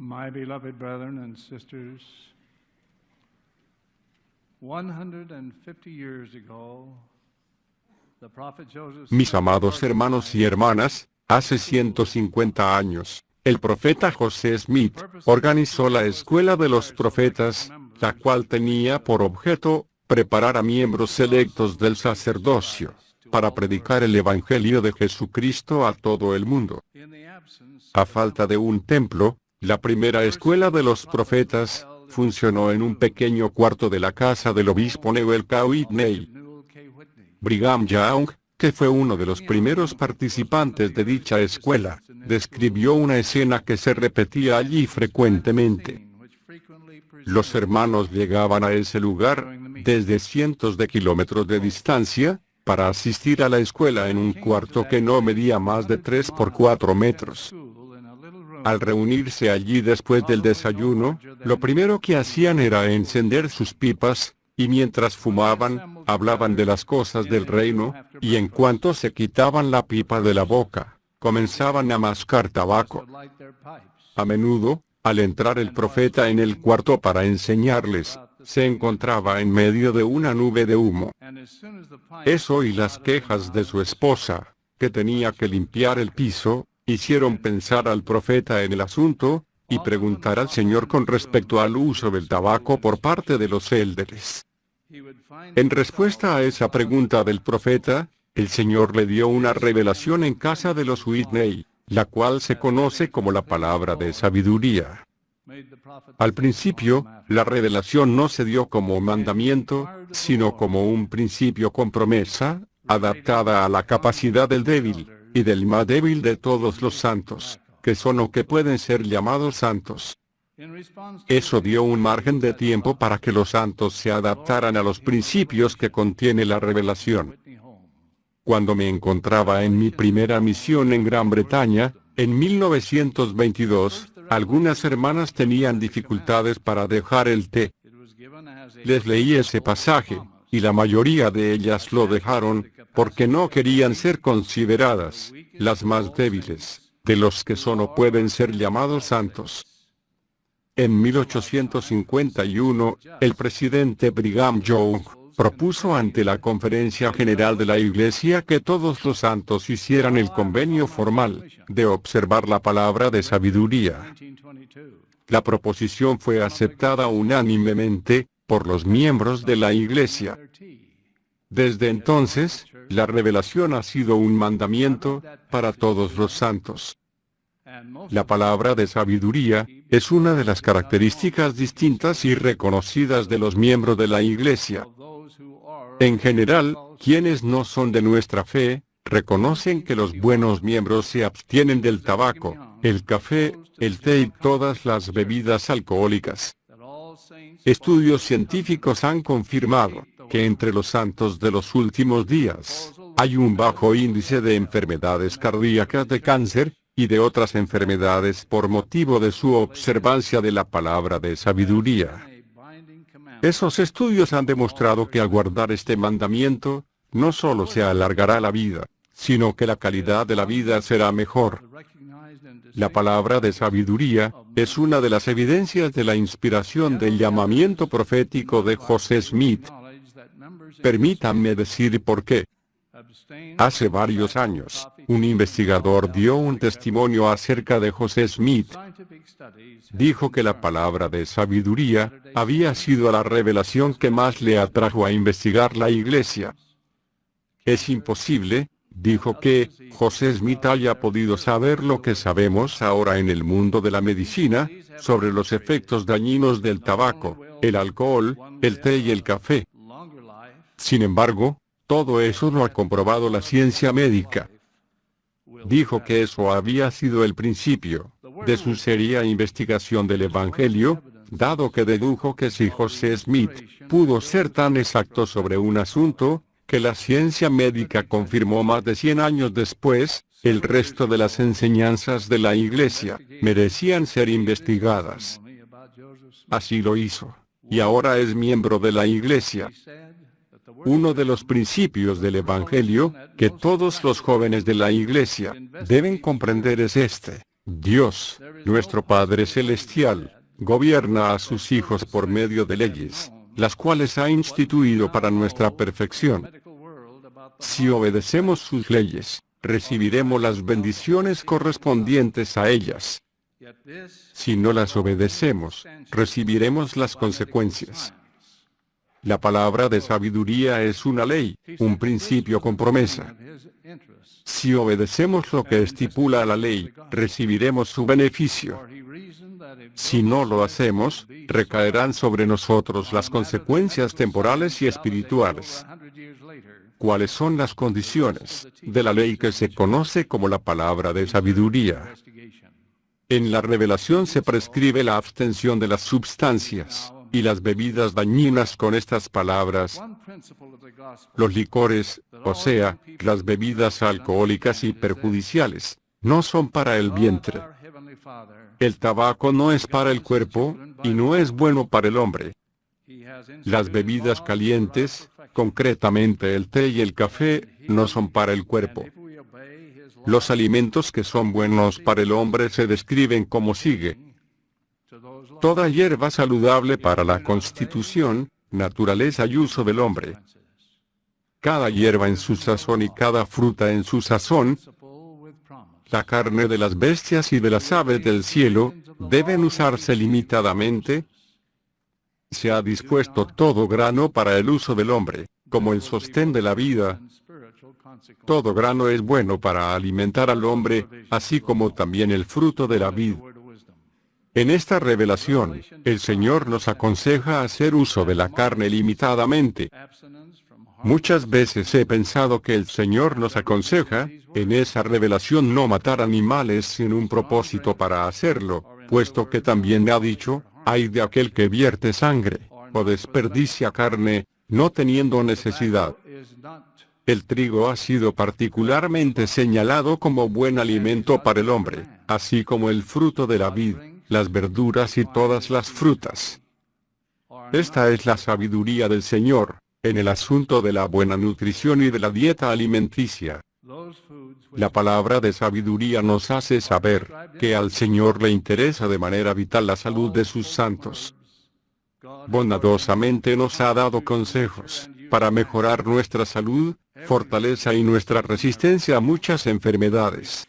My beloved brethren and sisters, 150 years ago, the prophet Joseph Mis amados hermanos y hermanas, hace 150 años, el profeta José Smith organizó la Escuela de los Profetas, la cual tenía por objeto preparar a miembros selectos del sacerdocio para predicar el Evangelio de Jesucristo a todo el mundo. A falta de un templo, la primera escuela de los profetas funcionó en un pequeño cuarto de la casa del obispo Newell K. Whitney. Brigham Young, que fue uno de los primeros participantes de dicha escuela, describió una escena que se repetía allí frecuentemente. Los hermanos llegaban a ese lugar, desde cientos de kilómetros de distancia, para asistir a la escuela en un cuarto que no medía más de 3 por 4 metros. Al reunirse allí después del desayuno, lo primero que hacían era encender sus pipas, y mientras fumaban, hablaban de las cosas del reino, y en cuanto se quitaban la pipa de la boca, comenzaban a mascar tabaco. A menudo, al entrar el profeta en el cuarto para enseñarles, se encontraba en medio de una nube de humo. Eso y las quejas de su esposa, que tenía que limpiar el piso, hicieron pensar al profeta en el asunto, y preguntar al Señor con respecto al uso del tabaco por parte de los élderes. En respuesta a esa pregunta del profeta, el Señor le dio una revelación en casa de los Whitney, la cual se conoce como la palabra de sabiduría. Al principio, la revelación no se dio como mandamiento, sino como un principio con promesa, adaptada a la capacidad del débil, y del más débil de todos los santos, que son o que pueden ser llamados santos. Eso dio un margen de tiempo para que los santos se adaptaran a los principios que contiene la revelación. Cuando me encontraba en mi primera misión en Gran Bretaña, en 1922, algunas hermanas tenían dificultades para dejar el té. Les leí ese pasaje, y la mayoría de ellas lo dejaron, porque no querían ser consideradas las más débiles, de los que son o pueden ser llamados santos. En 1851, el presidente Brigham Young propuso ante la Conferencia General de la Iglesia que todos los santos hicieran el convenio formal de observar la palabra de sabiduría. La proposición fue aceptada unánimemente por los miembros de la Iglesia. Desde entonces, la revelación ha sido un mandamiento para todos los santos. La palabra de sabiduría es una de las características distintas y reconocidas de los miembros de la Iglesia. En general, quienes no son de nuestra fe, reconocen que los buenos miembros se abstienen del tabaco, el café, el té y todas las bebidas alcohólicas. Estudios científicos han confirmado que entre los santos de los últimos días, hay un bajo índice de enfermedades cardíacas, de cáncer, y de otras enfermedades por motivo de su observancia de la palabra de sabiduría. Esos estudios han demostrado que al guardar este mandamiento, no solo se alargará la vida, sino que la calidad de la vida será mejor. La palabra de sabiduría es una de las evidencias de la inspiración del llamamiento profético de José Smith. Permítanme decir por qué. Hace varios años, un investigador dio un testimonio acerca de José Smith. Dijo que la palabra de sabiduría había sido la revelación que más le atrajo a investigar la Iglesia. Es imposible, dijo, que José Smith haya podido saber lo que sabemos ahora en el mundo de la medicina, sobre los efectos dañinos del tabaco, el alcohol, el té y el café. Sin embargo, todo eso lo ha comprobado la ciencia médica. Dijo que eso había sido el principio de su seria investigación del Evangelio, dado que dedujo que si José Smith pudo ser tan exacto sobre un asunto, que la ciencia médica confirmó más de 100 años después, el resto de las enseñanzas de la Iglesia merecían ser investigadas. Así lo hizo, y ahora es miembro de la Iglesia. Uno de los principios del Evangelio que todos los jóvenes de la Iglesia deben comprender es este: Dios, nuestro Padre Celestial, gobierna a sus hijos por medio de leyes, las cuales ha instituido para nuestra perfección. Si obedecemos sus leyes, recibiremos las bendiciones correspondientes a ellas. Si no las obedecemos, recibiremos las consecuencias. La palabra de sabiduría es una ley, un principio con promesa. Si obedecemos lo que estipula la ley, recibiremos su beneficio. Si no lo hacemos, recaerán sobre nosotros las consecuencias temporales y espirituales. ¿Cuáles son las condiciones de la ley que se conoce como la palabra de sabiduría? En la revelación se prescribe la abstención de las sustancias y las bebidas dañinas con estas palabras: los licores, o sea, las bebidas alcohólicas y perjudiciales, no son para el vientre. El tabaco no es para el cuerpo, y no es bueno para el hombre. Las bebidas calientes, concretamente el té y el café, no son para el cuerpo. Los alimentos que son buenos para el hombre se describen como sigue: toda hierba saludable para la constitución, naturaleza y uso del hombre. Cada hierba en su sazón y cada fruta en su sazón. La carne de las bestias y de las aves del cielo, deben usarse limitadamente. Se ha dispuesto todo grano para el uso del hombre, como el sostén de la vida. Todo grano es bueno para alimentar al hombre, así como también el fruto de la vid. En esta revelación, el Señor nos aconseja hacer uso de la carne limitadamente. Muchas veces he pensado que el Señor nos aconseja, en esa revelación, no matar animales sin un propósito para hacerlo, puesto que también ha dicho: ay de aquel que vierte sangre, o desperdicia carne, no teniendo necesidad. El trigo ha sido particularmente señalado como buen alimento para el hombre, así como el fruto de la vid, las verduras y todas las frutas. Esta es la sabiduría del Señor, en el asunto de la buena nutrición y de la dieta alimenticia. La palabra de sabiduría nos hace saber que al Señor le interesa de manera vital la salud de sus santos. Bondadosamente nos ha dado consejos para mejorar nuestra salud, fortaleza y nuestra resistencia a muchas enfermedades.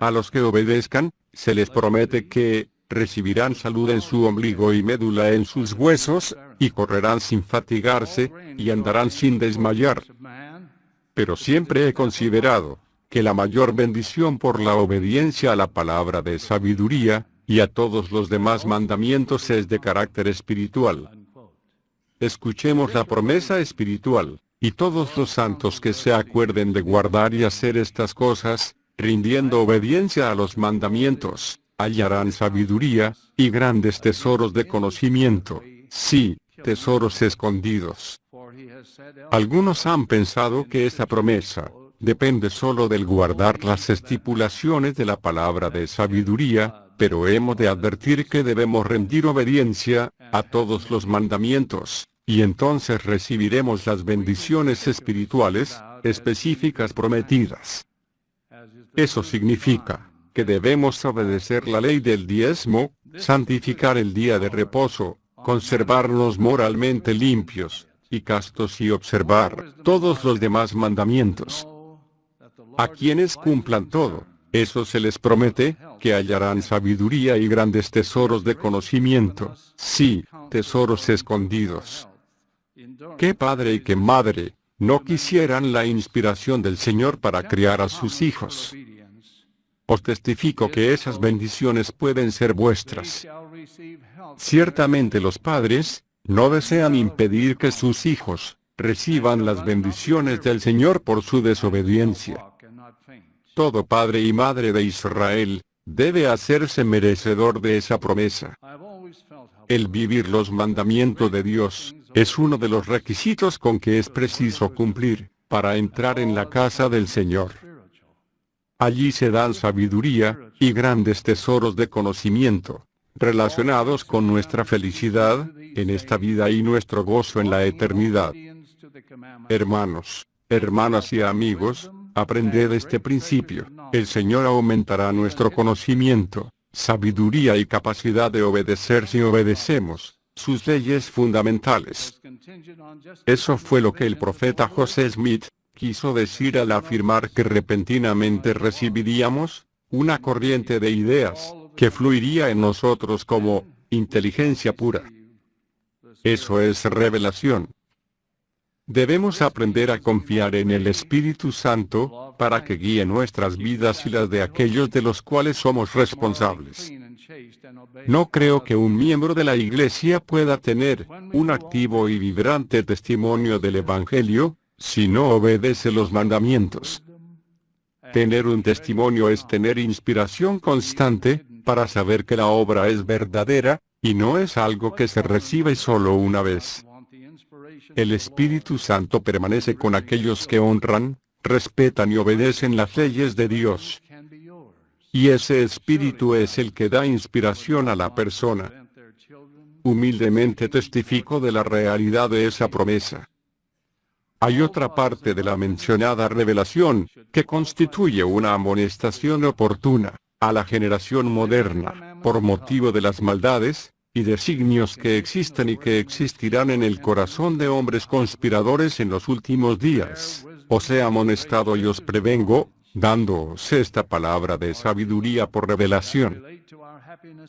A los que obedezcan, se les promete que recibirán salud en su ombligo y médula en sus huesos, y correrán sin fatigarse, y andarán sin desmayar. Pero siempre he considerado que la mayor bendición por la obediencia a la palabra de sabiduría, y a todos los demás mandamientos, es de carácter espiritual. Escuchemos la promesa espiritual: y todos los santos que se acuerden de guardar y hacer estas cosas, rindiendo obediencia a los mandamientos, hallarán sabiduría, y grandes tesoros de conocimiento, sí, tesoros escondidos. Algunos han pensado que esta promesa depende solo del guardar las estipulaciones de la palabra de sabiduría, pero hemos de advertir que debemos rendir obediencia a todos los mandamientos, y entonces recibiremos las bendiciones espirituales específicas prometidas. Eso significa que debemos obedecer la ley del diezmo, santificar el día de reposo, conservarnos moralmente limpios y castos y observar todos los demás mandamientos. A quienes cumplan todo, eso se les promete, que hallarán sabiduría y grandes tesoros de conocimiento, sí, tesoros escondidos. ¿Qué padre y qué madre no quisieran la inspiración del Señor para criar a sus hijos? Os testifico que esas bendiciones pueden ser vuestras. Ciertamente los padres no desean impedir que sus hijos reciban las bendiciones del Señor por su desobediencia. Todo padre y madre de Israel debe hacerse merecedor de esa promesa. El vivir los mandamientos de Dios es uno de los requisitos con que es preciso cumplir para entrar en la casa del Señor. Allí se dan sabiduría y grandes tesoros de conocimiento, relacionados con nuestra felicidad en esta vida y nuestro gozo en la eternidad. Hermanos, hermanas y amigos, aprended este principio. El Señor aumentará nuestro conocimiento, sabiduría y capacidad de obedecer si obedecemos sus leyes fundamentales. Eso fue lo que el profeta José Smith quiso decir al afirmar que repentinamente recibiríamos una corriente de ideas que fluiría en nosotros como inteligencia pura. Eso es revelación. Debemos aprender a confiar en el Espíritu Santo para que guíe nuestras vidas y las de aquellos de los cuales somos responsables. No creo que un miembro de la Iglesia pueda tener un activo y vibrante testimonio del Evangelio si no obedece los mandamientos. Tener un testimonio es tener inspiración constante para saber que la obra es verdadera y no es algo que se recibe solo una vez. El Espíritu Santo permanece con aquellos que honran, respetan y obedecen las leyes de Dios. Y ese Espíritu es el que da inspiración a la persona. Humildemente testifico de la realidad de esa promesa. Hay otra parte de la mencionada revelación, que constituye una amonestación oportuna a la generación moderna, por motivo de las maldades y designios que existen y que existirán en el corazón de hombres conspiradores en los últimos días. Os he amonestado y os prevengo, dándoos esta palabra de sabiduría por revelación.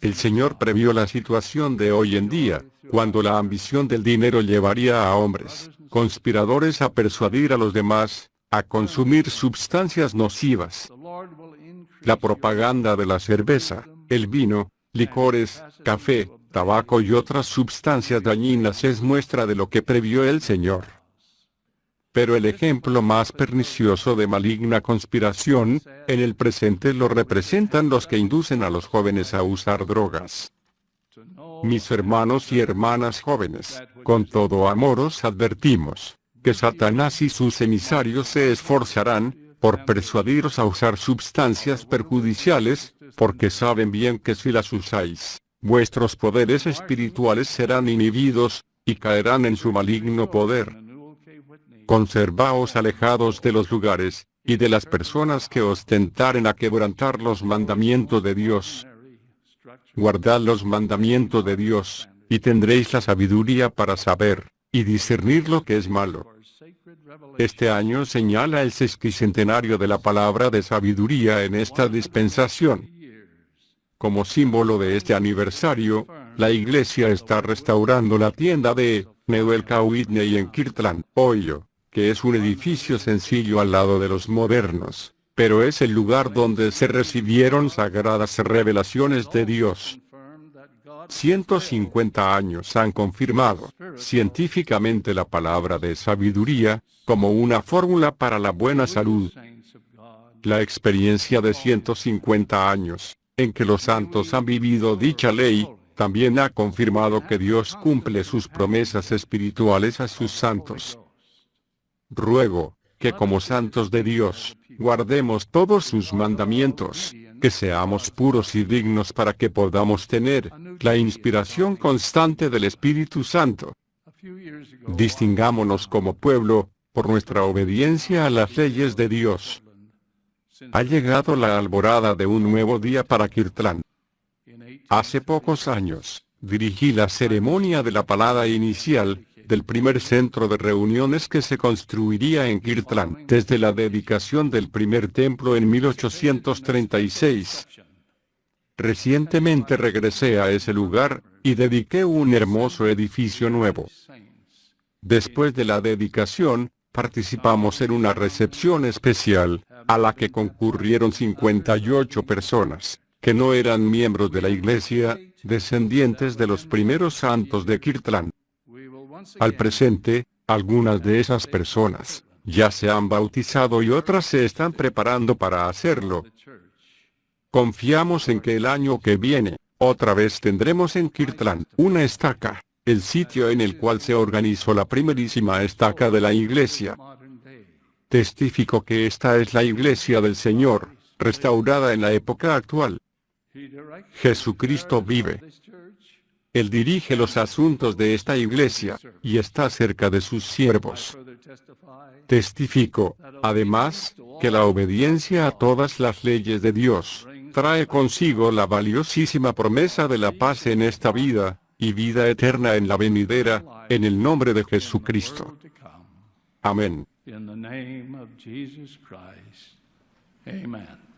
El Señor previó la situación de hoy en día, cuando la ambición del dinero llevaría a hombres conspiradores a persuadir a los demás a consumir sustancias nocivas. La propaganda de la cerveza, el vino, licores, café, tabaco y otras sustancias dañinas es muestra de lo que previó el Señor. Pero el ejemplo más pernicioso de maligna conspiración, en el presente lo representan los que inducen a los jóvenes a usar drogas. Mis hermanos y hermanas jóvenes, con todo amor os advertimos, que Satanás y sus emisarios se esforzarán por persuadiros a usar sustancias perjudiciales, porque saben bien que si las usáis, vuestros poderes espirituales serán inhibidos, y caerán en su maligno poder. Conservaos alejados de los lugares, y de las personas que os tentaren a quebrantar los mandamientos de Dios. Guardad los mandamientos de Dios, y tendréis la sabiduría para saber, y discernir lo que es malo. Este año señala el sesquicentenario de la palabra de sabiduría en esta dispensación. Como símbolo de este aniversario, la Iglesia está restaurando la tienda de Neuelka Whitney en Kirtland, Ohio, que es un edificio sencillo al lado de los modernos, pero es el lugar donde se recibieron sagradas revelaciones de Dios. 150 años han confirmado científicamente la palabra de sabiduría como una fórmula para la buena salud. La experiencia de 150 años, en que los santos han vivido dicha ley, también ha confirmado que Dios cumple sus promesas espirituales a sus santos. Ruego, que como santos de Dios, guardemos todos sus mandamientos, que seamos puros y dignos para que podamos tener la inspiración constante del Espíritu Santo. Distingámonos como pueblo, por nuestra obediencia a las leyes de Dios. Ha llegado la alborada de un nuevo día para Kirtland. Hace pocos años, dirigí la ceremonia de la palada inicial del primer centro de reuniones que se construiría en Kirtland desde la dedicación del primer templo en 1836. Recientemente regresé a ese lugar y dediqué un hermoso edificio nuevo. Después de la dedicación, participamos en una recepción especial, a la que concurrieron 58 personas, que no eran miembros de la iglesia, descendientes de los primeros santos de Kirtland. Al presente, algunas de esas personas ya se han bautizado y otras se están preparando para hacerlo. Confiamos en que el año que viene, otra vez tendremos en Kirtland una estaca, el sitio en el cual se organizó la primerísima estaca de la iglesia. Testifico que esta es la iglesia del Señor, restaurada en la época actual. Jesucristo vive. Él dirige los asuntos de esta iglesia, y está cerca de sus siervos. Testifico, además, que la obediencia a todas las leyes de Dios trae consigo la valiosísima promesa de la paz en esta vida, y vida eterna en la venidera, en el nombre de Jesucristo. Amén. In the name of Jesus Christ. Amen.